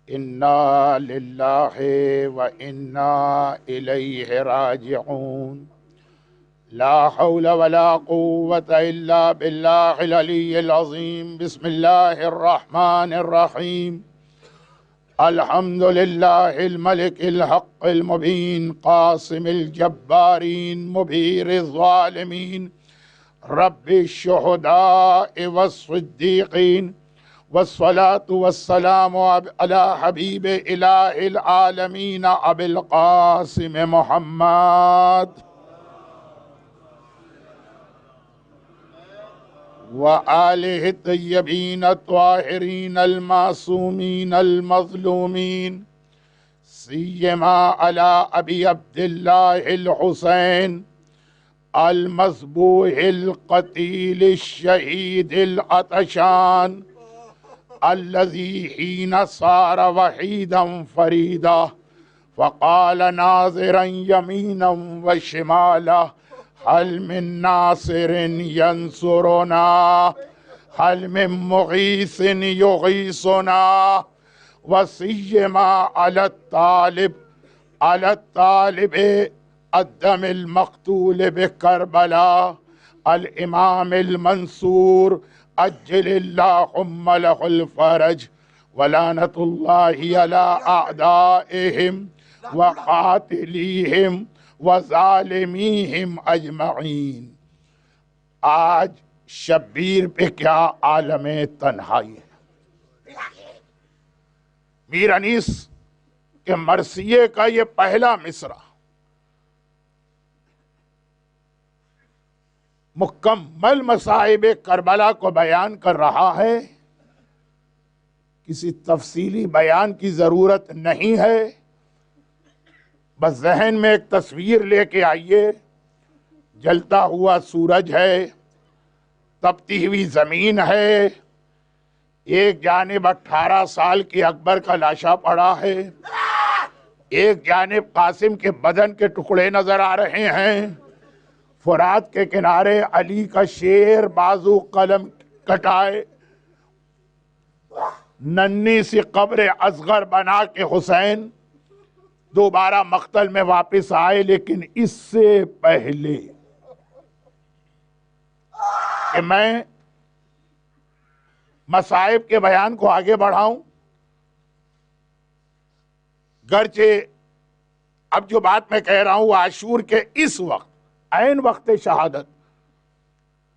انا للہ و انا الیہ راجعون لا حول ولا قوة الا باللہ العلی العظیم بسم اللہ الرحمن الرحیم الحمد للہ الملک الحق المبین قاسم الجبارین مبیر الظالمین رب الشہداء والصدیقین والصلاة والسلام على حبیب الہ العالمین ابی القاسم محمد وآلہ الطیبین الطاہرین المعصومین المظلومین سیما علی ابی عبداللہ الحسین المذبوح القتیل الشہید العطشان الذي حين صار وحيدا فريدا فقال ناظرا يمينا وشمالا هل من ناصر ينصرنا هل من مغيث يغيثنا وسيما على الطالب الدم المقتول بكربلاء الإمام المنصور اجل اللہم له الفرج ولعنت اللہ علی اعدائہم وقاتلیہم وظالمیہم اجمعین۔ آج شبیر پہ کیا عالم تنہائی ہے۔ میر انیس کے مرثیے کا یہ پہلا مصرع مکمل مصائب کربلا کو بیان کر رہا ہے، کسی تفصیلی بیان کی ضرورت نہیں ہے، بس ذہن میں ایک تصویر لے کے آئیے۔ جلتا ہوا سورج ہے، تپتی ہوئی زمین ہے، ایک جانب 18 سال کی اکبر کا لاشا پڑا ہے، ایک جانب قاسم کے بدن کے ٹکڑے نظر آ رہے ہیں، فرات کے کنارے علی کا شیر بازو قلم کٹائے، ننھی سی قبر اصغر بنا کے حسین دوبارہ مقتل میں واپس آئے۔ لیکن اس سے پہلے کہ میں مصائب کے بیان کو آگے بڑھاؤں، گرچہ اب جو بات میں کہہ رہا ہوں وہ عاشور کے اس وقت عین وقت شہادت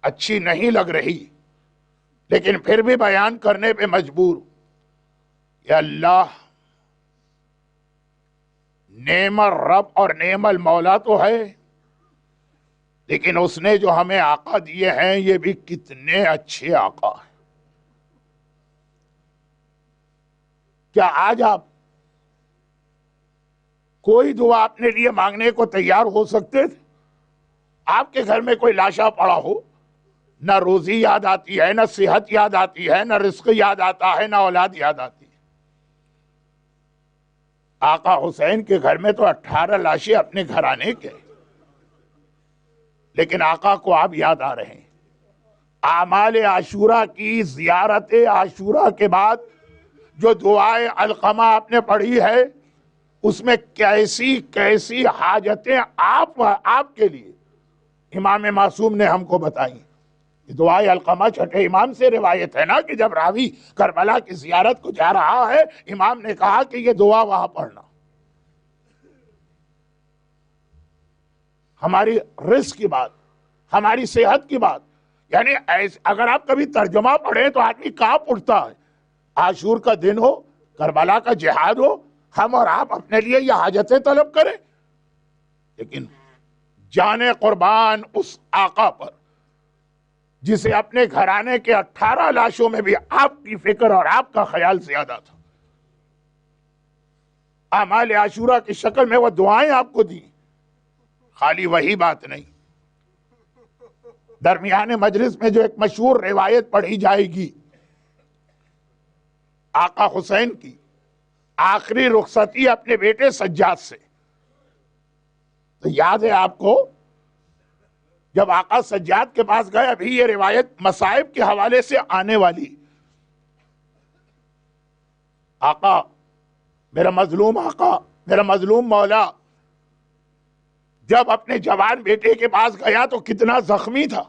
اچھی نہیں لگ رہی، لیکن پھر بھی بیان کرنے پہ مجبور۔ یا اللہ، نعم الرب اور نعم المولا تو ہے، لیکن اس نے جو ہمیں آقا دیے ہیں یہ بھی کتنے اچھے آقا ہیں۔ کیا آج آپ کوئی دعا اپنے لیے مانگنے کو تیار ہو سکتے تھے؟ آپ کے گھر میں کوئی لاشا پڑا ہو، نہ روزی یاد آتی ہے، نہ صحت یاد آتی ہے، نہ رزق یاد آتا ہے، نہ اولاد یاد آتی ہے۔ آقا حسین کے گھر میں تو 18 لاشیں اپنے گھرانے کے، لیکن آقا کو آپ یاد آ رہے ہیں۔ اعمال عاشورہ کی زیارت عاشورہ کے بعد جو دعائے علقمہ آپ نے پڑھی ہے، اس میں کیسی کیسی حاجتیں آپ کے لیے امام معصوم نے ہم کو بتائی۔ دعائے علقمہ چھٹے امام سے روایت ہے نا کہ جب راوی کربلا کی زیارت کو جا رہا ہے، امام نے کہا کہ یہ دعا وہاں پڑھنا۔ ہماری رزق کی بات، ہماری صحت کی بات، یعنی اگر آپ کبھی ترجمہ پڑھیں تو آدمی کانپ اٹھتا ہے۔ عاشور کا دن ہو، کربلا کا جہاد ہو، ہم اور آپ اپنے لیے یہ حاجتیں طلب کریں، لیکن جانے قربان اس آقا پر جسے اپنے گھرانے کے 18 لاشوں میں بھی آپ کی فکر اور آپ کا خیال زیادہ تھا۔ اعمال عاشورہ کی شکل میں وہ دعائیں آپ کو دی، خالی وہی بات نہیں۔ درمیان مجلس میں جو ایک مشہور روایت پڑھی جائے گی آقا حسین کی آخری رخصتی اپنے بیٹے سجاد سے، تو یاد ہے آپ کو جب آقا سجاد کے پاس گئے، ابھی یہ روایت مصائب کے حوالے سے آنے والی، آقا میرا مظلوم آقا، میرا مظلوم مولا جب اپنے جوان بیٹے کے پاس گیا تو کتنا زخمی تھا،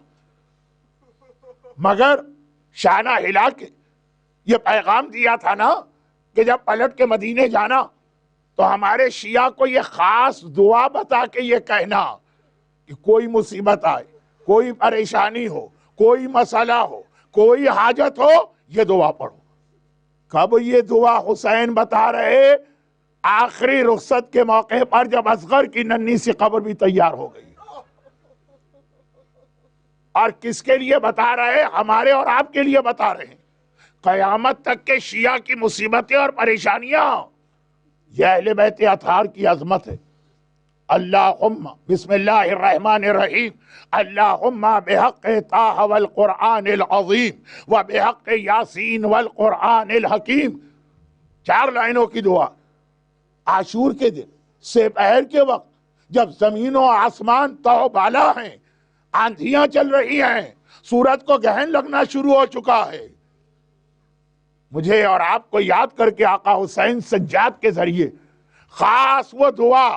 مگر شانہ ہلا کے یہ پیغام دیا تھا نا کہ جب پلٹ کے مدینے جانا تو ہمارے شیعہ کو یہ خاص دعا بتا کے یہ کہنا کہ کوئی مصیبت آئے، کوئی پریشانی ہو، کوئی مسئلہ ہو، کوئی حاجت ہو، یہ دعا پڑھو۔ کب یہ دعا حسین بتا رہے؟ آخری رخصت کے موقع پر جب اصغر کی ننھی سی قبر بھی تیار ہو گئی۔ اور کس کے لیے بتا رہے؟ ہمارے اور آپ کے لیے بتا رہے ہیں۔ قیامت تک کے شیعہ کی مصیبتیں اور پریشانیاں، یہ اہل بیت اطہار کی عظمت ہے۔ اللہم بسم اللہ الرحمن الرحیم، اللہم بحق طٰ والقرآن العظیم و بحق یاسین والقرآن الحکیم۔ 4 لائنوں کی دعا۔ عاشور کے دن سپہر کے وقت جب زمین و آسمان تو بالا ہیں، آندھیاں چل رہی ہیں، سورج کو گہن لگنا شروع ہو چکا ہے، مجھے اور آپ کو یاد کر کے آقا حسین سجاد کے ذریعے خاص وہ دعا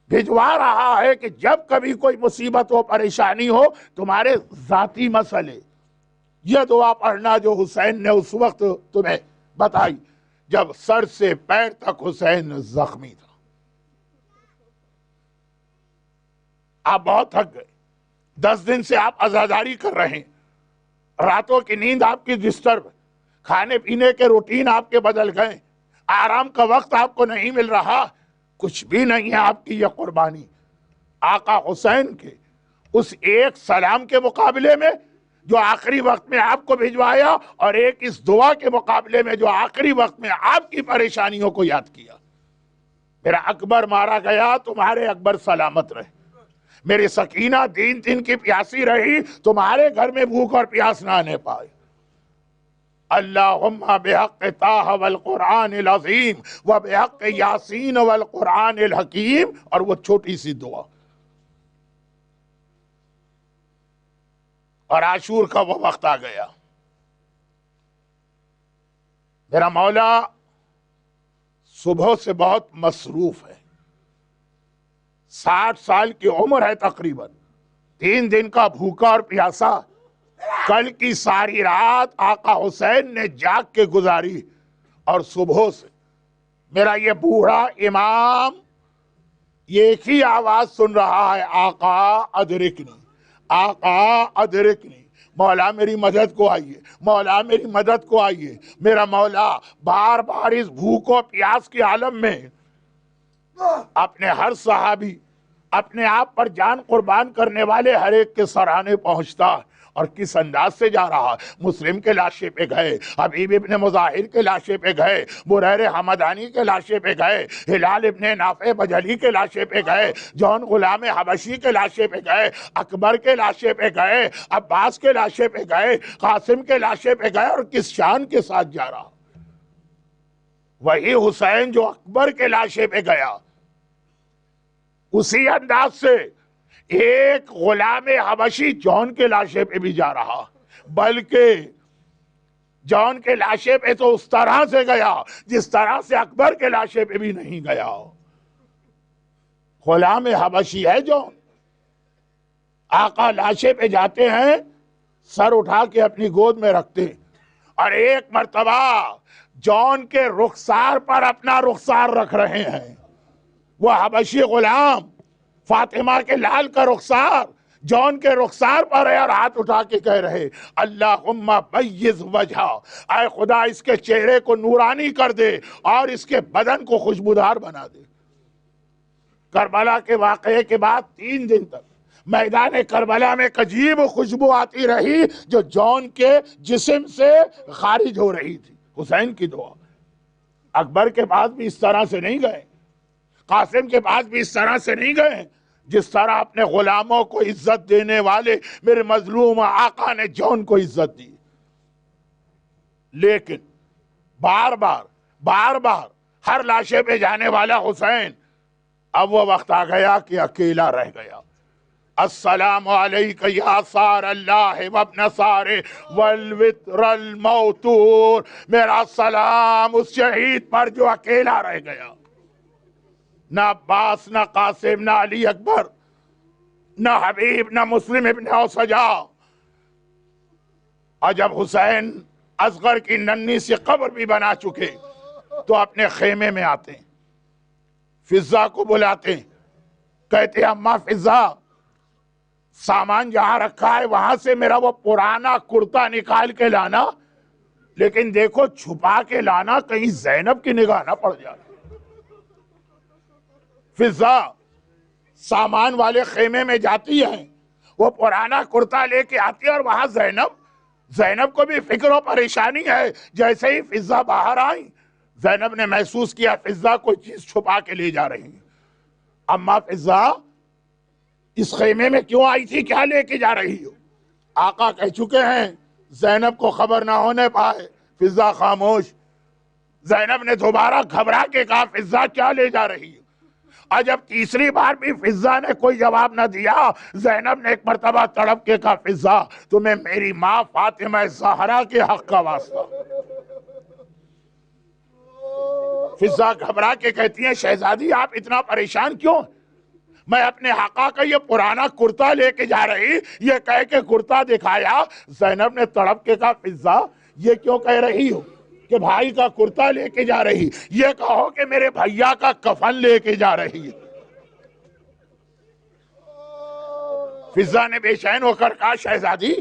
بھجوا رہا ہے کہ جب کبھی کوئی مصیبت ہو، پریشانی ہو، تمہارے ذاتی مسئلے، یہ دعا پڑھنا جو حسین نے اس وقت تمہیں بتائی جب سر سے پیر تک حسین زخمی تھا۔ آپ بہت تھک گئے، 10 دن سے آپ عزاداری کر رہے ہیں، راتوں کی نیند آپ کی ڈسٹرب، کھانے پینے کے روٹین آپ کے بدل گئے، آرام کا وقت آپ کو نہیں مل رہا، کچھ بھی نہیں ہے آپ کی یہ قربانی آقا حسین کے اس ایک سلام کے مقابلے میں جو آخری وقت میں آپ کو بھجوایا، اور ایک اس دعا کے مقابلے میں جو آخری وقت میں آپ کی پریشانیوں کو یاد کیا۔ میرا اکبر مارا گیا، تمہارے اکبر سلامت رہے۔ میری سکینہ دین دن کی پیاسی رہی، تمہارے گھر میں بھوک اور پیاس نہ آنے پائے۔ اللہم بحق طٰ والقرآن العظیم و بحق یاسین والقرآن الحکیم، اور وہ چھوٹی سی دعا۔ اور عاشور کا وہ وقت آ گیا۔ میرا مولا صبح سے بہت مصروف ہے، 60 سال کی عمر ہے تقریباً، 3 دن کا بھوکا اور پیاسا، کل کی ساری رات آقا حسین نے جاگ کے گزاری، اور صبح سے میرا یہ بوڑھا امام ایک ہی آواز سن رہا ہے، آقا ادرکنی، آقا ادرکنی، مولا میری مدد کو آئیے، مولا میری مدد کو آئیے۔ میرا مولا بار بار اس بھوک و پیاس کے عالم میں اپنے ہر صحابی، اپنے آپ پر جان قربان کرنے والے ہر ایک کے سرانے پہنچتا، اور کس انداز سے جا رہا۔ مسلم کے لاشے پہ گئے، حبیب ابن مظاہر کے لاشے پہ گئے، بریر حمدانی کے لاشے پہ گئے، ہلال ابن نافع بجلی کے لاشے پہ گئے، جون غلام حبشی کے لاشے پہ گئے، اکبر کے لاشے پہ گئے، عباس کے لاشے پہ گئے، قاسم کے لاشے پہ گئے، اور کس شان کے ساتھ جا رہا۔ وہی حسین جو اکبر کے لاشے پہ گیا، اسی انداز سے ایک غلام حبشی جون کے لاشے پہ بھی جا رہا، بلکہ جون کے لاشے پہ تو اس طرح سے گیا جس طرح سے اکبر کے لاشے پہ بھی نہیں گیا۔ غلام حبشی ہے جون، آقا لاشے پہ جاتے ہیں، سر اٹھا کے اپنی گود میں رکھتے، اور ایک مرتبہ جون کے رخسار پر اپنا رخسار رکھ رہے ہیں۔ وہ حبشی غلام فاطمہ کے لال کا رخسار جون کے رخسار پر ہے، اور ہاتھ اٹھا کے کہہ رہے اللہم بیض وجہہ، اے خدا اس کے چہرے کو نورانی کر دے اور اس کے بدن کو خوشبودار بنا دے۔ کربلا کے واقعے کے بعد 3 دن تک میدان کربلا میں ایک عجیب خوشبو آتی رہی جو جون کے جسم سے خارج ہو رہی تھی۔ حسین کی دعا۔ اکبر کے پاس بھی اس طرح سے نہیں گئے، قاسم کے پاس بھی اس طرح سے نہیں گئے، جس طرح اپنے غلاموں کو عزت دینے والے میرے مظلوم آقا نے جون کو عزت دی۔ لیکن بار بار ہر لاشے پہ جانے والا حسین، اب وہ وقت آ گیا کہ اکیلا رہ گیا۔ السلام علیک یا سار اللہ وابن سار والوتر الموتور، میرا سلام اس شہید پر جو اکیلا رہ گیا، نہ عباس، نہ قاسم، نہ علی اکبر، نہ حبیب، نہ مسلم ابن اوسجا۔ اور جب حسین اصغر کی ننھی سی قبر بھی بنا چکے تو اپنے خیمے میں آتے ہیں، فضا کو بلاتے ہیں، کہتے ہیں اماں فضا، سامان جہاں رکھا ہے وہاں سے میرا وہ پرانا کرتا نکال کے لانا، لیکن دیکھو چھپا کے لانا، کہیں زینب کی نگاہ نہ پڑ جائے۔ فضا سامان والے خیمے میں جاتی ہے، وہ پرانا کرتا لے کے آتی ہے، اور وہاں زینب کو بھی فکر و پریشانی ہے۔ جیسے ہی فضا باہر آئی، زینب نے محسوس کیا فضا کوئی چیز چھپا کے لے جا رہی ہے۔ اماں فضا، اس خیمے میں کیوں آئی تھی، کیا لے کے جا رہی ہو؟ آقا کہہ چکے ہیں زینب کو خبر نہ ہونے پائے۔ فضا خاموش۔ زینب نے دوبارہ گھبرا کے کہا فضا کیا لے جا رہی ہو؟ اور جب تیسری بار بھی فضا نے کوئی جواب نہ دیا، زینب نے ایک مرتبہ تڑپ کے کہا فضا، تمہیں میری ماں فاطمہ زہرا کے حق کا واسطہ۔ فضا گھبرا کے کہتی ہیں شہزادی آپ اتنا پریشان کیوں؟ میں اپنے آقا کا یہ پرانا کرتا لے کے جا رہی، یہ کہہ کے کرتا دکھایا۔ زینب نے تڑپ کے کہا فضا یہ کیوں کہہ رہی ہو کہ بھائی کا کرتا لے کے جا رہی؟ یہ کہو کہ میرے بھیا کا کفن لے کے جا رہی ہے۔ فضا نے بے چین ہو کر کہا شہزادی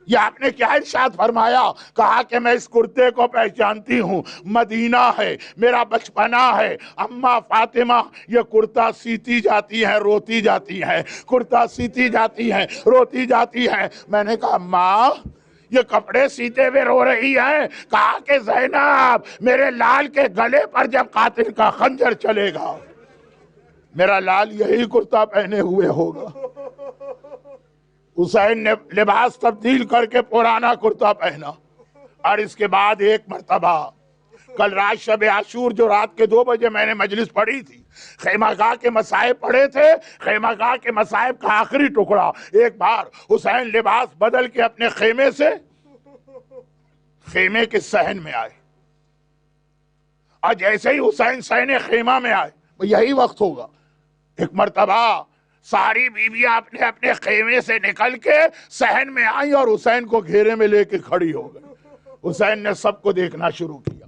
یہ آپ نے کیا ارشاد فرمایا؟ کہا کہ میں اس کرتے کو پہچانتی ہوں، مدینہ ہے، میرا بچپنا ہے۔ اماں فاطمہ یہ کرتا سیتی جاتی ہے، روتی جاتی ہے، کرتا سیتی جاتی ہے، روتی جاتی ہے۔ میں نے کہا ماں یہ کپڑے سیتے ہوئے رو رہی ہے۔ کہا کہ زینب میرے لال کے گلے پر جب قاتل کا خنجر چلے گا، میرا لال یہی کرتا پہنے ہوئے ہوگا۔ حسین نے لباس تبدیل کر کے پرانا کرتا پہنا، اور اس کے بعد ایک مرتبہ کل رات شب عاشور جو رات کے 2 بجے میں نے مجلس پڑھی تھی، خیمہ گاہ کے مصائب پڑھے تھے، خیمہ گاہ کے مصائب کا آخری ٹکڑا، ایک بار حسین لباس بدل کے اپنے خیمے سے خیمے کے صحن میں آئے، اور جیسے ہی حسین صحن خیمہ میں آئے، یہی وقت ہوگا، ایک مرتبہ ساری بیویاں اپنے اپنے خیمے سے نکل کے صحن میں آئیں اور حسین کو گھیرے میں لے کے کھڑی ہو گئی۔ حسین نے سب کو دیکھنا شروع کیا،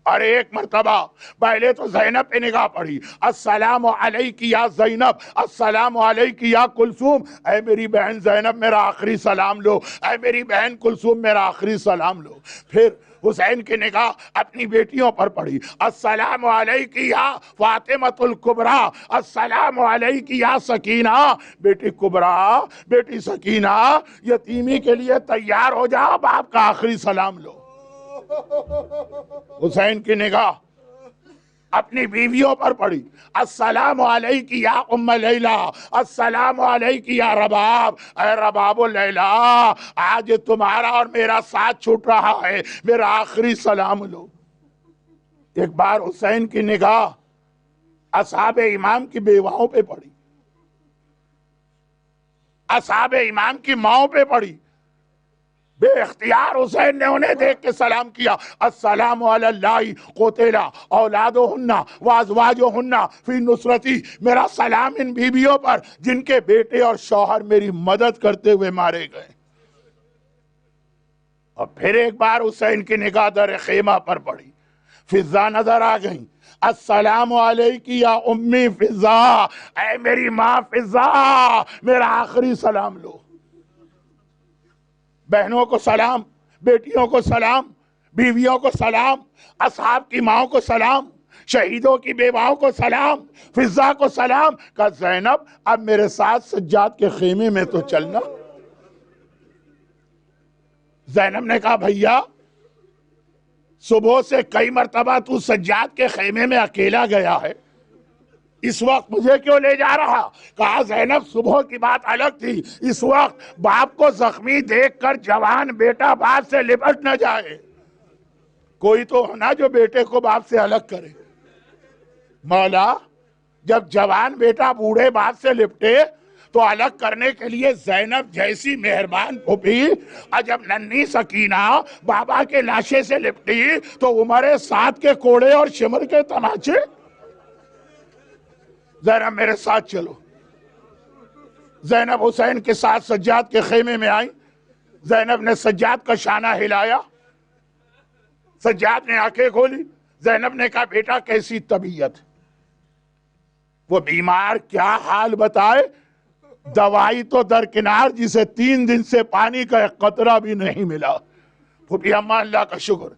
اور ایک مرتبہ پہلے تو زینب پہ نگاہ پڑی، السلام علیک یا زینب، السلام علیک یا کلثوم، اے میری بہن زینب میرا آخری سلام لو، اے میری بہن کلثوم میرا آخری سلام لو۔ پھر حسین کی نگاہ اپنی بیٹیوں پر پڑی، السلام علیک یا فاطمۃ الکبریٰ، السلام علیک یا سکینہ، بیٹی کبریٰ، بیٹی سکینہ یتیمی کے لیے تیار ہو جاؤ، باپ کا آخری سلام لو۔ حسین کی نگاہ اپنی بیویوں پر پڑی، السلام علیک یا ام لیلہ، السلام علیک یا رباب، اے رباب و لیلہ آج تمہارا اور میرا ساتھ چھوٹ رہا ہے، میرا آخری سلام لو۔ ایک بار حسین کی نگاہ اصحاب امام کی بیواؤں پہ پڑی، اصحاب امام کی ماؤں پہ پڑی، بے اختیار حسین نے انہیں دیکھ کے سلام کیا، السلام علی اللہ قتل اولادہن وازواجہن فی نصرتی، میرا سلام ان بیویوں پر جن کے بیٹے اور شوہر میری مدد کرتے ہوئے مارے گئے۔ اور پھر ایک بار حسین کی نگاہ در خیمہ پر پڑی، فضا نظر آ گئیں، السلام علیک یا امی فضا، اے میری ماں فضا میرا آخری سلام لو۔ بہنوں کو سلام، بیٹیوں کو سلام، بیویوں کو سلام، اصحاب کی ماؤں کو سلام، شہیدوں کی بیواؤں کو سلام، فضا کو سلام۔ کہا زینب اب میرے ساتھ سجاد کے خیمے میں تو چلنا۔ زینب نے کہا بھیا صبح سے کئی مرتبہ تو سجاد کے خیمے میں اکیلا گیا ہے، اس وقت مجھے کیوں لے جا رہا؟ کہا زینب صبح کی بات الگ تھی، اس وقت باپ کو زخمی دیکھ کر جوان بیٹا باپ سے لپٹ نہ جائے، کوئی تو ہونا جو بیٹے کو باپ سے الگ کرے۔ مولا جب جوان بیٹا بوڑھے باپ سے لپٹے تو الگ کرنے کے لیے زینب جیسی مہربان پھوپھی، اور جب ننھی سکینہ بابا کے لاشے سے لپٹی تو عمر سعد کے کوڑے اور شمر کے تماچے. زینب میرے ساتھ چلو. زینب حسین کے ساتھ سجاد کے خیمے میں آئی. زینب نے سجاد کا شانہ ہلایا. سجاد نے آنکھیں کھولی. زینب نے کہا بیٹا کیسی طبیعت؟ وہ بیمار کیا حال بتائے. دوائی تو درکنار، جسے 3 دن سے پانی کا ایک قطرہ بھی نہیں ملا. پھوپھی اماں اللہ کا شکر،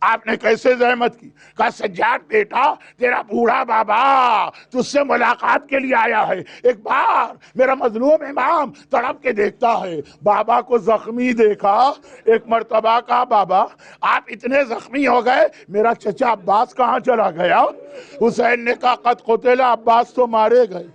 آپ نے کیسے زحمت کی؟ کہا سجاد بیٹا تیرا بوڑھا بابا تجھ سے ملاقات کے لیے آیا ہے. ایک بار میرا مظلوم امام تڑپ کے دیکھتا ہے. بابا کو زخمی دیکھا. ایک مرتبہ کہا بابا آپ اتنے زخمی ہو گئے، میرا چچا عباس کہاں چلا گیا؟ حسین نے کہا قد قتل عباس تو مارے گئے.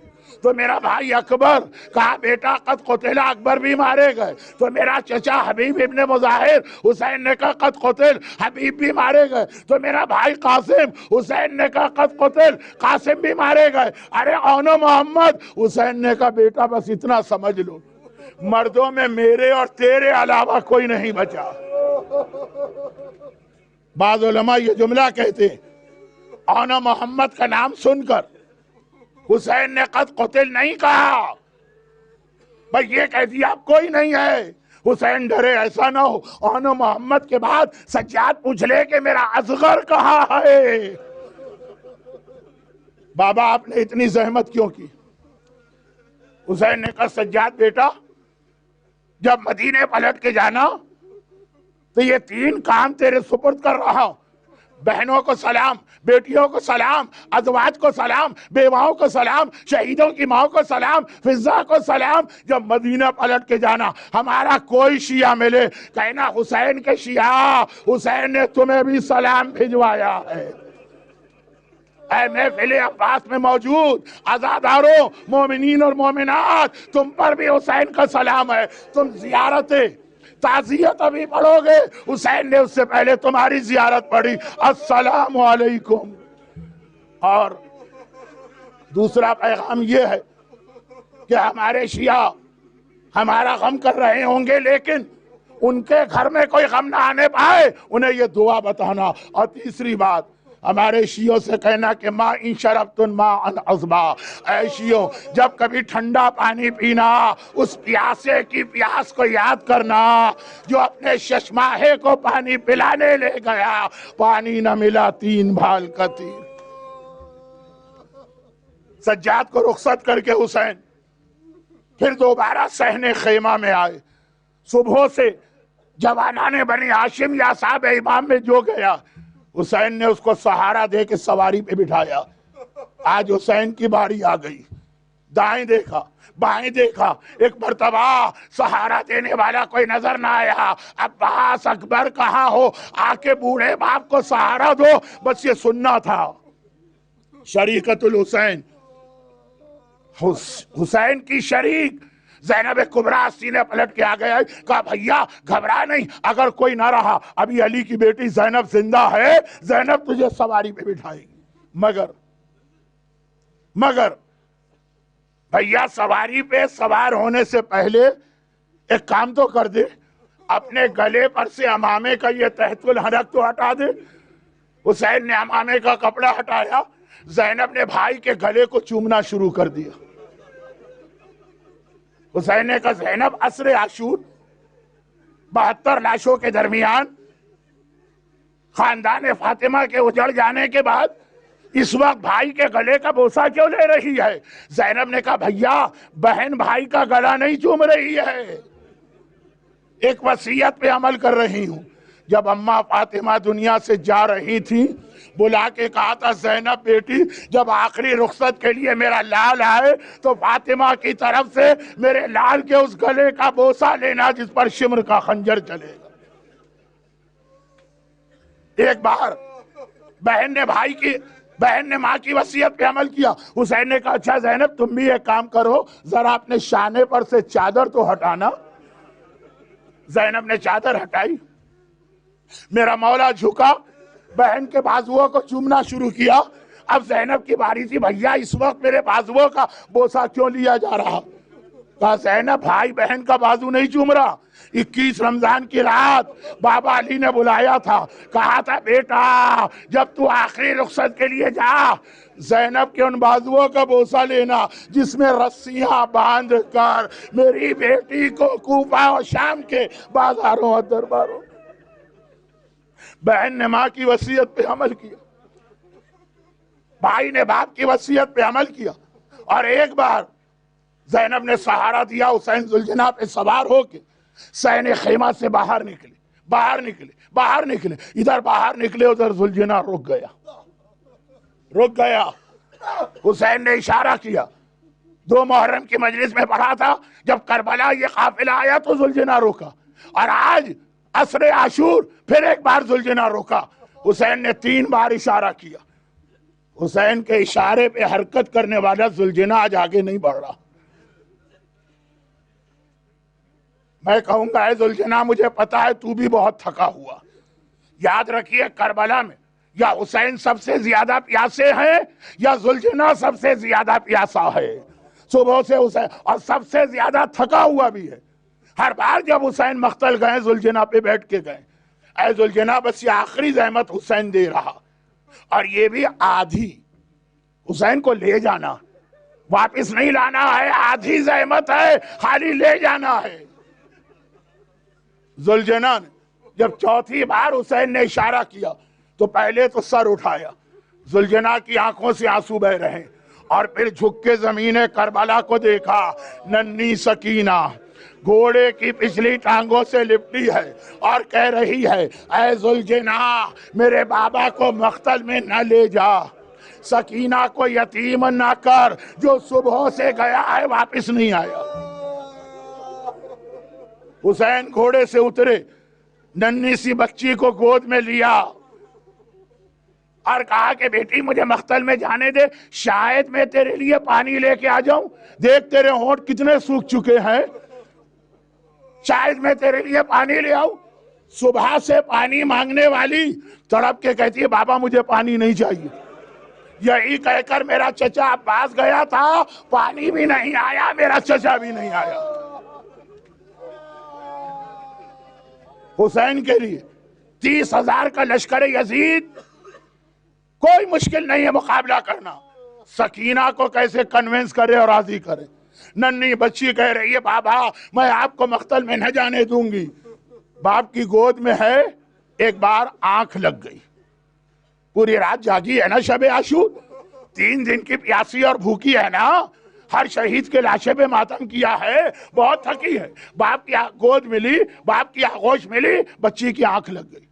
تو میرا بھائی اکبر، کہا بیٹا قد قتل اکبر بھی مارے گئے. تو میرا چچا حبیب ابن مظاہر، حسین نے کہا قد قتل حبیب بھی مارے گئے. تو میرا بھائی قاسم، حسین نے کہا قد قتل قاسم بھی مارے گئے. ارے اونو محمد، حسین نے کہا بیٹا بس اتنا سمجھ لو، مردوں میں میرے اور تیرے علاوہ کوئی نہیں بچا. بعض علماء یہ جملہ کہتے ہیں اونو محمد کا نام سن کر حسین نے قد قتل نہیں کہا، بھئی یہ کہہ دیا اب کوئی نہیں ہے. حسین ڈرے ایسا نہ ہو اونو محمد کے بعد سجاد پوچھ لے کہ میرا اصغر کہاں ہے. بابا آپ نے اتنی زحمت کیوں کی؟ حسین نے کہا سجاد بیٹا جب مدینے پلٹ کے جانا تو یہ 3 کام تیرے سپرد کر رہا ہوں. بہنوں کو سلام، بیٹیوں کو سلام، ازواج کو سلام، بیواؤں کو سلام، شہیدوں کی ماں کو سلام، فضا کو سلام. جب مدینہ پلٹ کے جانا ہمارا کوئی شیعہ ملے کہنا حسین کے شیعہ حسین نے تمہیں بھی سلام بھجوایا ہے. اے محفل عباس میں موجود عزاداروں، مومنین اور مومنات، تم پر بھی حسین کا سلام ہے. تم زیارتیں تعزیت ابھی پڑھو گے، حسین نے اس سے پہلے تمہاری زیارت پڑھی. السلام علیکم. اور دوسرا پیغام یہ ہے کہ ہمارے شیعہ ہمارا غم کر رہے ہوں گے لیکن ان کے گھر میں کوئی غم نہ آنے پائے، انہیں یہ دعا بتانا. اور تیسری بات ہمارے شیعوں سے کہنا کہ ما ان شربتن ما ان عذبا، اے شیعوں جب کبھی ٹھنڈا پانی پینا اس پیاسے کی پیاس کو یاد کرنا جو اپنے ششماہے کو پانی پلانے لے گیا، پانی نہ ملا 3 بھال کا تیر. سجاد کو رخصت کر کے حسین پھر دوبارہ صحن خیمہ میں آئے. صبح سے جوانان بنی ہاشم یا صاحب امام میں جو گیا، حسین نے اس کو سہارا دے کے سواری پہ بٹھایا. آج حسین کی باری آ گئی. دائیں دیکھا، بائیں دیکھا، ایک مرتبہ سہارا دینے والا کوئی نظر نہ آیا. عباس اکبر کہاں ہو، آ کے بوڑھے باپ کو سہارا دو. بس یہ سننا تھا. شریکت الحسین، حسین کی شریک زینب کبریٰ سینے پلٹ کے آ گیا. کہا بھیا گھبرا نہیں، اگر کوئی نہ رہا ابھی علی کی بیٹی زینب زندہ ہے، زینب تجھے سواری پہ بٹھائے گی. مگر بھیا سواری پہ سوار ہونے سے پہلے ایک کام تو کر دے، اپنے گلے پر سے امامے کا یہ تحت الحنک تو ہٹا دے. حسین نے امامے کا کپڑا ہٹایا. زینب نے بھائی کے گلے کو چومنا شروع کر دیا. حسین نے کہا زینب عصر عاشور 72 لاشوں کے درمیان خاندان فاطمہ کے اجڑ جانے کے بعد اس وقت بھائی کے گلے کا بوسہ کیوں لے رہی ہے؟ زینب نے کہا بھیا بہن بھائی کا گلا نہیں چوم رہی ہے، ایک وصیت پہ عمل کر رہی ہوں. جب اماں فاطمہ دنیا سے جا رہی تھی بلا کے کہا تھا زینب بیٹی جب آخری رخصت کے لیے میرا لال آئے تو فاطمہ کی طرف سے میرے لال کے اس گلے کا بوسہ لینا جس پر شمر کا خنجر چلے گا. ایک بار بہن نے ماں کی وصیت پہ عمل کیا. حسین نے کہا اچھا زینب تم بھی ایک کام کرو، ذرا اپنے شانے پر سے چادر تو ہٹانا. زینب نے چادر ہٹائی. میرا مولا جھکا، بہن کے بازوؤں کو چومنا شروع کیا. اب زینب کی باری تھی، بھیا اس وقت میرے بازوؤں کا بوسہ کیوں لیا جا رہا؟ کہا زینب بھائی بہن کا بازو نہیں چوم رہا. 21 رمضان کی رات بابا علی نے بلایا تھا, کہا تھا بیٹا جب تو آخری رخصت کے لیے جا زینب کے ان بازوؤں کا بوسہ لینا جس میں رسیاں باندھ کر میری بیٹی کو کوفہ اور شام کے بازاروں اور درباروں. بہن نے ماں کی وصیت پہ عمل کیا, بھائی نے باپ کی وصیت پہ عمل کیا, اور ایک بار زینب نے سہارا دیا. حسین ذوالجناح پہ سوار ہو کے سین خیمہ سے باہر نکلے. ادھر باہر نکلے, ادھر ذوالجناح رک گیا. حسین نے اشارہ کیا. 2 محرم کی مجلس میں پڑھا تھا جب کربلا یہ قافلہ آیا تو ذوالجناح روکا, اور آج عصر عاشور پھر ایک بار ذوالجناح روکا. حسین نے 3 بار اشارہ کیا. حسین کے اشارے پہ حرکت کرنے والا ذوالجناح آج آگے نہیں بڑھ رہا. میں کہوں گا اے ذوالجناح مجھے پتا ہے تو بھی بہت تھکا ہوا. یاد رکھیے کربلا میں یا حسین سب سے زیادہ پیاسے ہیں یا ذوالجناح سب سے زیادہ پیاسا ہے. صبح سے حسین اور سب سے زیادہ تھکا ہوا بھی ہے. ہر بار جب حسین مقتل گئے ذوالجناح پہ بیٹھ کے گئے, اے ذوالجناح بس یہ آخری زحمت حسین دے رہا, اور یہ بھی آدھی. حسین کو لے جانا, واپس نہیں لانا ہے, آدھی زحمت ہے, خالی لے جانا ہے. ذوالجناح نے جب 4تھی بار حسین نے اشارہ کیا تو پہلے تو سر اٹھایا. ذوالجناح کی آنکھوں سے آنسو بہ رہے, اور پھر جھک کے زمین کربلا کو دیکھا. ننھی سکینہ گھوڑے کی پچھلی ٹانگوں سے لپٹی ہے اور کہہ رہی ہے اے ذوالجناح میرے بابا کو مقتل میں نہ لے جا, سکینہ کو یتیم نہ کر, جو صبح سے گیا ہے واپس نہیں آیا. حسین گھوڑے سے اترے, ننھی سی بچی کو گود میں لیا اور کہا کہ بیٹی مجھے مقتل میں جانے دے, شاید میں تیرے لیے پانی لے کے آ جاؤں, دیکھ تیرے ہونٹ کتنے سوکھ چکے ہیں, شاید میں تیرے لیے پانی لے آؤں. صبح سے پانی مانگنے والی تڑپ کے کہتی ہے بابا مجھے پانی نہیں چاہیے. یہی کہہ کر میرا چچا عباس گیا تھا, پانی بھی نہیں آیا, میرا چچا بھی نہیں آیا. حسین کے لیے 30,000 کا لشکر یزید کوئی مشکل نہیں ہے مقابلہ کرنا. سکینہ کو کیسے کنونس کرے اور راضی کرے. ننھی بچی کہہ رہی ہے بابا میں آپ کو مقتل میں نہ جانے دوں گی. باپ کی گود میں ہے, ایک بار آنکھ لگ گئی. پوری رات جاگی ہے نا شب عاشور, 3 دن کی پیاسی اور بھوکی ہے نا, ہر شہید کے لاشے پہ ماتم کیا ہے, بہت تھکی ہے. باپ کی گود ملی, باپ کی آغوش ملی, بچی کی آنکھ لگ گئی.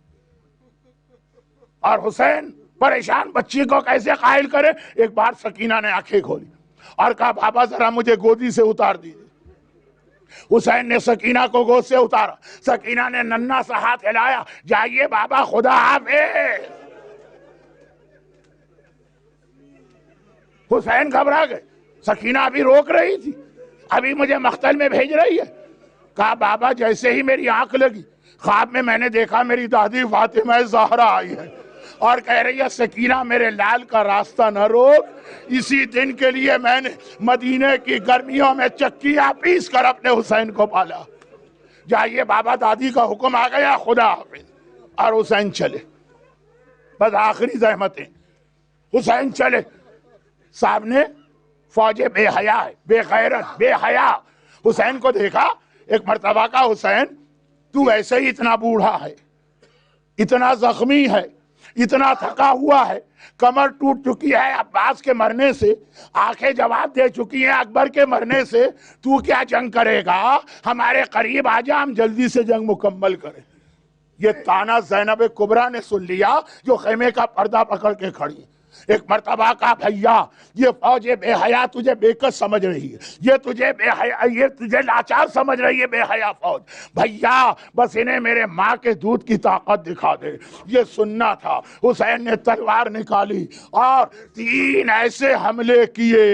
اور حسین پریشان بچی کو کیسے قائل کرے. ایک بار سکینہ نے آنکھیں کھولی اور کہا بابا ذرا مجھے گودی سے اتار دیجیے. حسین نے سکینہ کو گود سے اتارا. سکینہ نے ننھا سا ہاتھ ہلایا, جائیے بابا خدا حافظ. حسین گھبرا گئے. سکینہ ابھی روک رہی تھی, ابھی مجھے مقتل میں بھیج رہی ہے. کہا بابا جیسے ہی میری آنکھ لگی خواب میں نے دیکھا میری دادی فاطمہ زہرا آئی ہے اور کہہ رہی ہے سکینہ میرے لال کا راستہ نہ روک, اسی دن کے لیے میں نے مدینے کی گرمیوں میں چکیاں پیس کر اپنے حسین کو پالا. جائیے بابا دادی کا حکم آ گیا, خدا حافظ. اور حسین چلے, بس آخری زحمتیں. حسین چلے, سامنے فوج بے حیا ہے, بے غیرت, بے حیا. حسین کو دیکھا, ایک مرتبہ کا حسین تو ایسے ہی اتنا بوڑھا ہے, اتنا زخمی ہے, اتنا تھکا ہوا ہے, کمر ٹوٹ چکی ہے عباس کے مرنے سے, آنکھیں جواب دے چکی ہیں اکبر کے مرنے سے, تو کیا جنگ کرے گا؟ ہمارے قریب آ جا, ہم جلدی سے جنگ مکمل کریں. یہ تانا زینب کبریٰ نے سن لیا جو خیمے کا پردہ پکڑ کے کھڑی. ایک مرتبہ کا بھیا یہ فوج بے حیا تجھے بے کس سمجھ رہی ہے, یہ تجھے لاچار سمجھ رہی ہے بے حیا فوج. بھیا بس انہیں میرے ماں کے دودھ کی طاقت دکھا دے, یہ سننا تھا. حسین نے تلوار نکالی اور 3 ایسے حملے کیے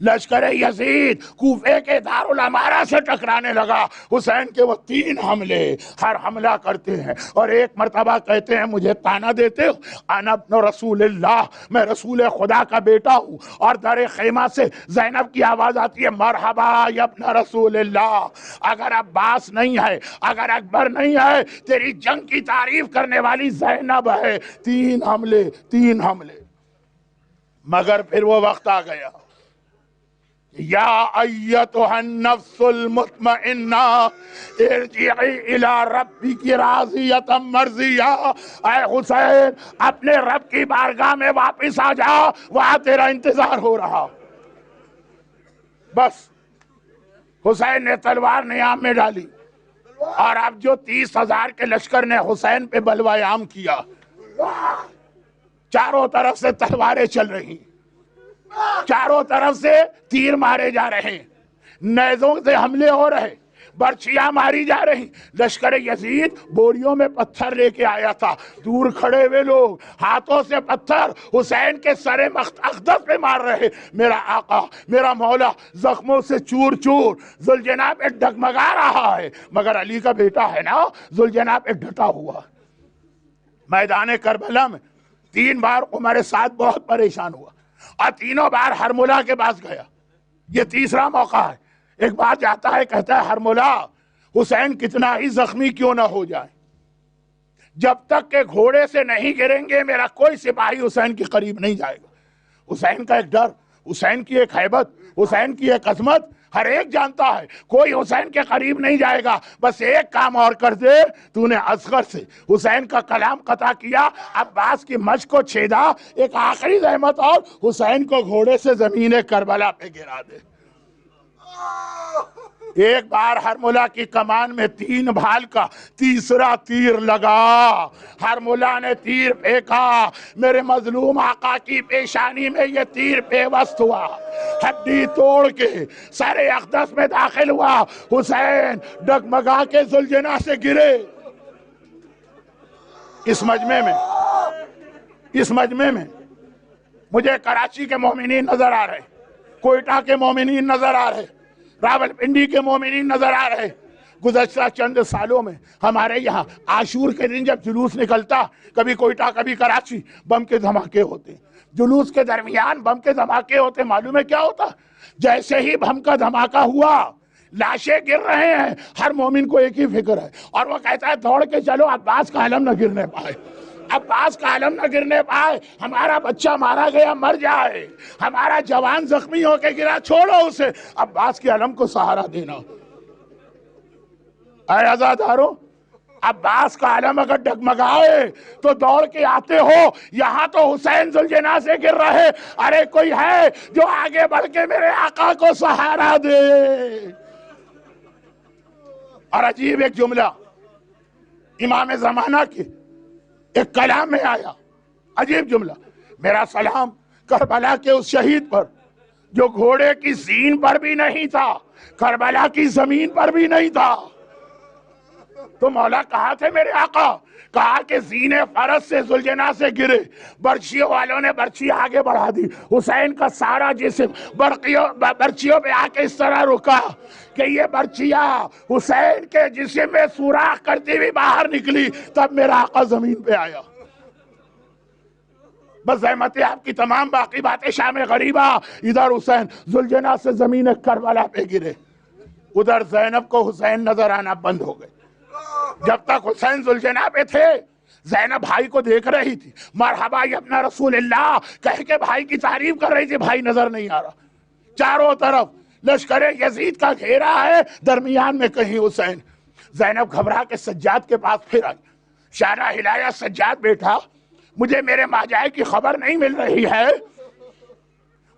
لشکر یزید کوفے کے دارالامارہ سے ٹکرانے لگا. حسین کے وہ 3 حملے، ہر حملہ کرتے ہیں اور ایک مرتبہ کہتے ہیں مجھے تانا دیتے ہو، انا ابن رسول اللہ، میں رسول خدا کا بیٹا ہوں. اور در خیمہ سے زینب کی آواز آتی ہے مرحبا یا ابن رسول اللہ، اگر عباس نہیں ہے، اگر اکبر نہیں ہے، تیری جنگ کی تعریف کرنے والی زینب ہے. 3 حملے، 3 حملے. مگر پھر وہ وقت آ گیا، یا ایتها النفس المطمئنہ ارجعی الی ربک راضیۃ مرضیہ. اے حسین اپنے رب کی بارگاہ میں واپس آ جا، وہاں تیرا انتظار ہو رہا. بس حسین نے تلوار نیام میں ڈالی اور اب جو 30,000 کے لشکر نے حسین پہ بلوہ عام کیا، چاروں طرف سے تلواریں چل رہی، چاروں طرف سے تیر مارے جا رہے، نیزوں سے حملے ہو رہے، برچیاں ماری جا رہی. لشکر یزید بوریوں میں پتھر لے کے آیا تھا، دور کھڑے ہوئے لوگ ہاتھوں سے پتھر حسین کے سر اقدس پہ مار رہے. میرا آقا، میرا مولا زخموں سے چور چور، ذوالجناب ایک ڈگمگا رہا ہے، مگر علی کا بیٹا ہے نا. ذوالجناب ایک ڈٹا ہوا. میدان کربلا میں 3 بار عمر سعد بہت پریشان ہوا اور 3 بار ہرملہ کے پاس گیا. یہ تیسرا موقع ہے. ایک بات جاتا ہے، کہتا ہے ہرملہ حسین کتنا ہی زخمی کیوں نہ ہو جائے، جب تک کہ گھوڑے سے نہیں گریں گے میرا کوئی سپاہی حسین کے قریب نہیں جائے گا. حسین کا ایک ڈر، حسین کی ایک ہیبت، حسین کی ایک عظمت ہر ایک جانتا ہے. کوئی حسین کے قریب نہیں جائے گا. بس ایک کام اور کر دے، تو نے اصغر سے حسین کا کلام قطع کیا، عباس کی مشق کو چھیدا، ایک آخری زحمت اور حسین کو گھوڑے سے زمین کربلا پہ گرا دے. ایک بار ہرملہ کی کمان میں 3 بھال کا تیسرا تیر لگا. ہرملہ نے تیر پھینکا، میرے مظلوم آقا کی پیشانی میں یہ تیر پیوست ہوا، ہڈی توڑ کے سر اقدس میں داخل ہوا. حسین ڈگمگا کے ذوالجناح سے گرے. اس مجمع میں مجھے کراچی کے مومنین نظر آ رہے، کوئٹہ کے مومنین نظر آ رہے، راولپنڈی کے مومنین نظر آ رہے. گزشتہ چند سالوں میں ہمارے یہاں عاشور کے دن جب جلوس نکلتا، کبھی کوئٹہ کبھی کراچی، بم کے دھماکے ہوتے. جلوس کے درمیان بم کے دھماکے ہوتے. معلوم ہے کیا ہوتا؟ جیسے ہی بم کا دھماکہ ہوا لاشیں گر رہے ہیں، ہر مومن کو ایک ہی فکر ہے اور وہ کہتا ہے دوڑ کے چلو عباس کا علم نہ گرنے پائے، عباس کا علم نہ گرنے پائے. ہمارا بچہ مارا گیا مر جائے، ہمارا جوان زخمی ہو کے گرا چھوڑو اسے، عباس کے علم کو سہارا دینا. اے عزادارو، عباس کا علم اگر ڈگمگائے تو دوڑ کے آتے ہو. یہاں تو حسین ذوالجناح سے گر رہے، ارے کوئی ہے جو آگے بڑھ کے میرے آقا کو سہارا دے. اور عجیب ایک جملہ امام زمانہ کے ایک کلام میں آیا، عجیب جملہ، میرا سلام کربلا کے اس شہید پر جو گھوڑے کی زین پر بھی نہیں تھا، کربلا کی زمین پر بھی نہیں تھا. تو مولا کہاں تھے میرے آقا؟ کہا کہ زین فرس سے ذوالجناح سے گرے، برچیوں والوں نے برچی آگے بڑھا دی، حسین کا سارا جسم برچیوں پہ آ کے اس طرح رکا کہ یہ برچیاں حسین کے جسم میں سوراخ کرتی ہوئی باہر نکلی. تب میرا آقا زمین پہ آیا. بس زحمت آپ کی تمام باقی باتیں شام غریبہ. ادھر حسین ذوالجناح سے زمین کربلا پہ گرے، ادھر زینب کو حسین نظر آنا بند ہو گئے. جب تک حسین ذوالجناح پہ تھے، زینب بھائی کو دیکھ رہی تھی، مرحبا یا ابن رسول اللہ کہہ کے بھائی کی تعریف کر رہی تھی. بھائی نظر نہیں آ رہا. چاروں طرف لشکر یزید کا گھیرا ہے، درمیان میں کہیں حسین. زینب گھبرا کے سجاد کے پاس پھر آئی، شانہ ہلایا. سجاد بیٹا، مجھے میرے ماجائے کی خبر نہیں مل رہی ہے،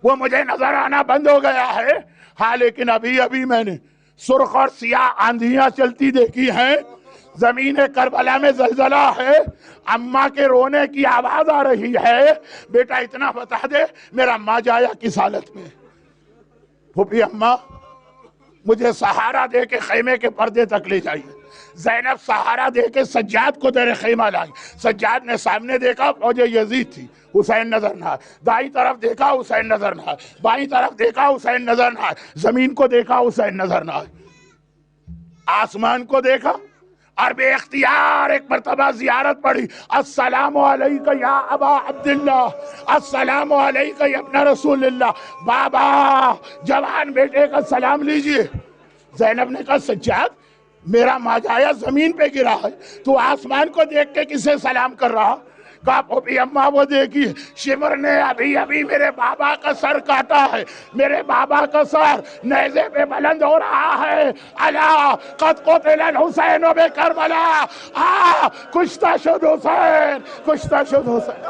وہ مجھے نظر آنا بند ہو گیا ہے. ہاں لیکن ابھی میں نے سرخ اور سیاہ آندھیاں چلتی دیکھی ہیں، زمین کربلا میں زلزلہ ہے، اماں کے رونے کی آواز آ رہی ہے. بیٹا اتنا بتا دے میرا ماجایا کس حالت میں؟ پھوپھی اماں مجھے سہارا دے کے خیمے کے پردے تک لے جائیے۔ زینب سہارا دے کے سجاد کو در خیمہ لائی۔ سجاد نے سامنے دیکھا فوج یزید تھی، حسین نظر نہ آئے۔ دائیں طرف دیکھا حسین نظر نہ آئے، بائیں طرف دیکھا حسین نظر نہ آئے، زمین کو دیکھا حسین نظر نہ آئے، آسمان کو دیکھا اور بے اختیار ایک مرتبہ زیارت پڑھی، السلام علیکہ یا ابا عبداللہ، السلام علیکہ یا ابن رسول اللہ۔ بابا جوان بیٹے کا سلام لیجئے۔ زینب نے کہا سجاد میرا ماجایا زمین پہ گرا ہے، تو آسمان کو دیکھ کے کسے سلام کر رہا؟ کہا پھوپھی اماں وہ دیکھیے، شمر نے ابھی میرے بابا کا سر کاٹا ہے، میرے بابا کا سر نیزے پہ بلند ہو رہا ہے۔ الا قد قتل الحسین بکربلا، کشتہ شد حسین، کشتہ شد حسین۔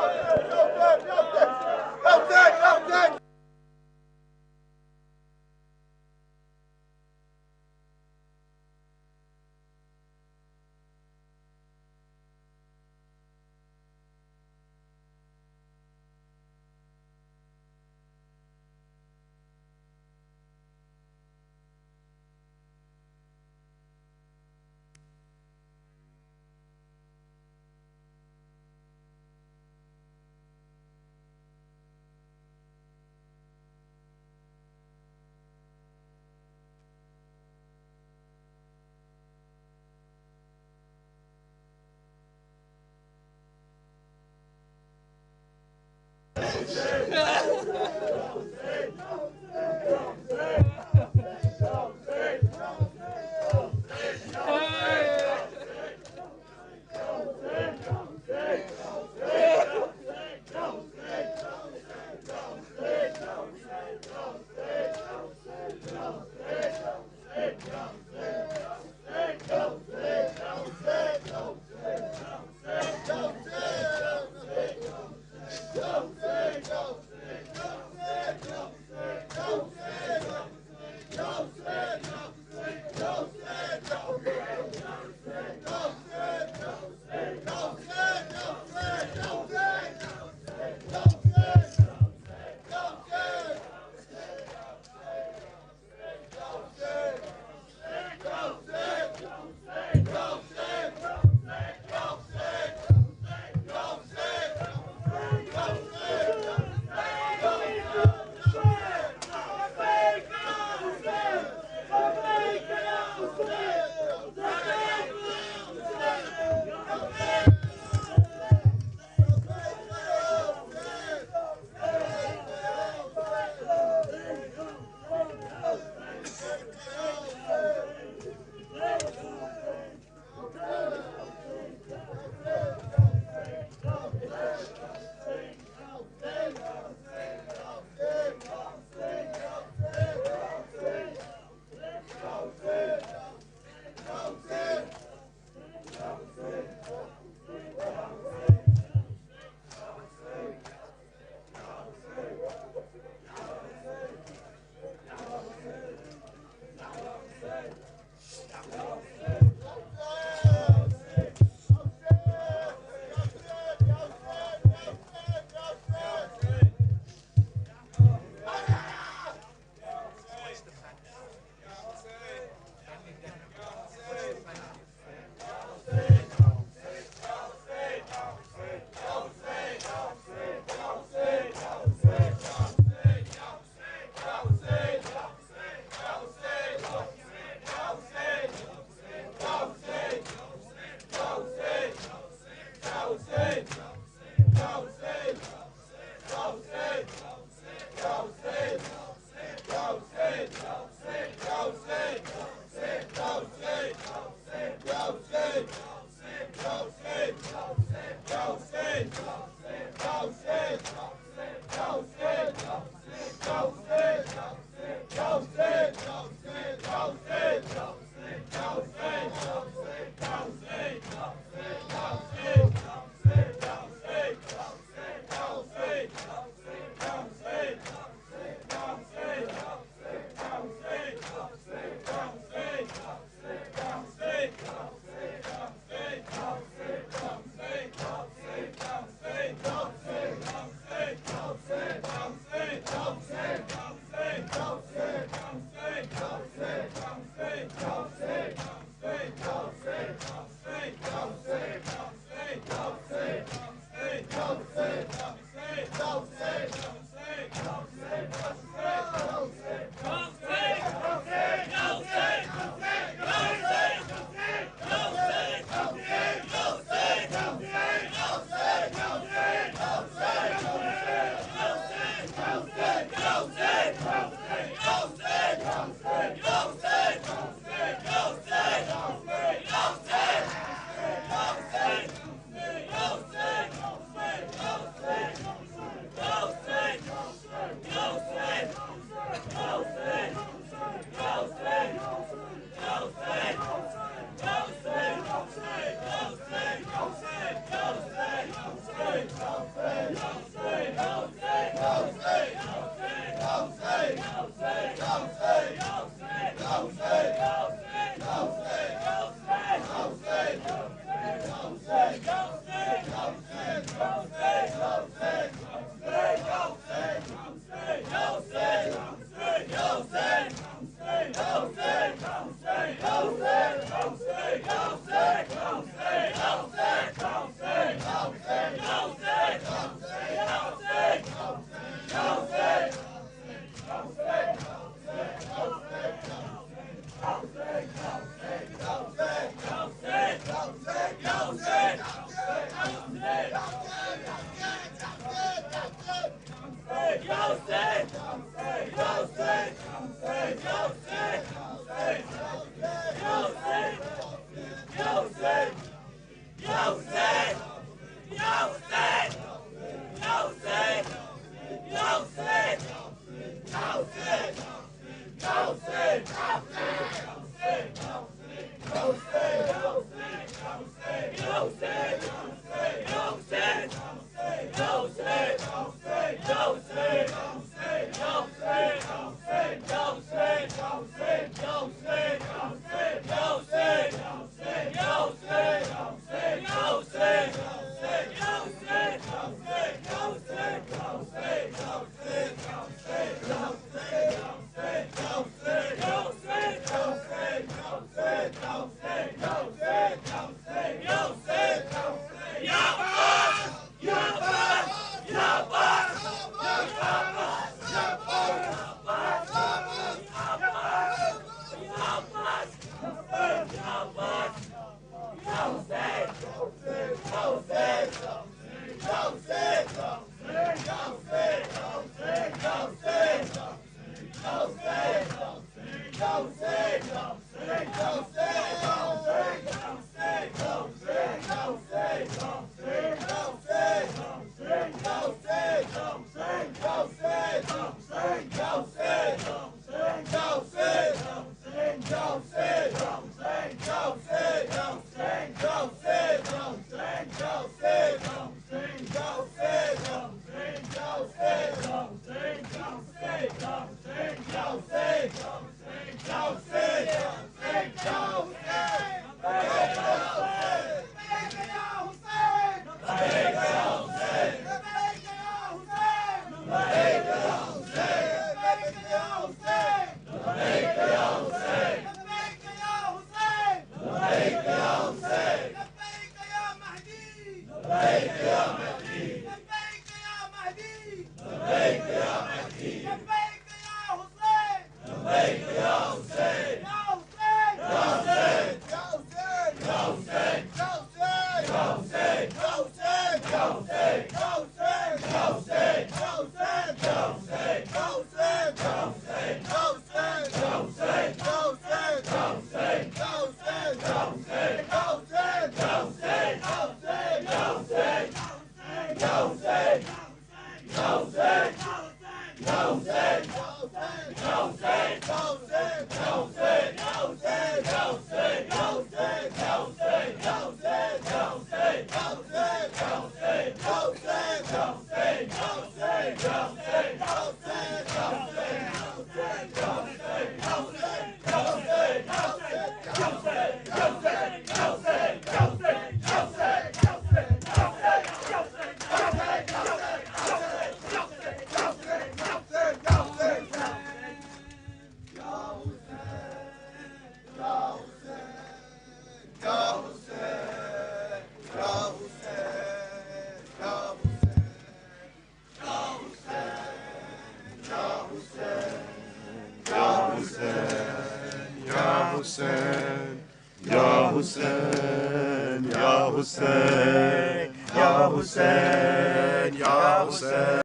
Hussein, Ya Hussein, Ya Hussein.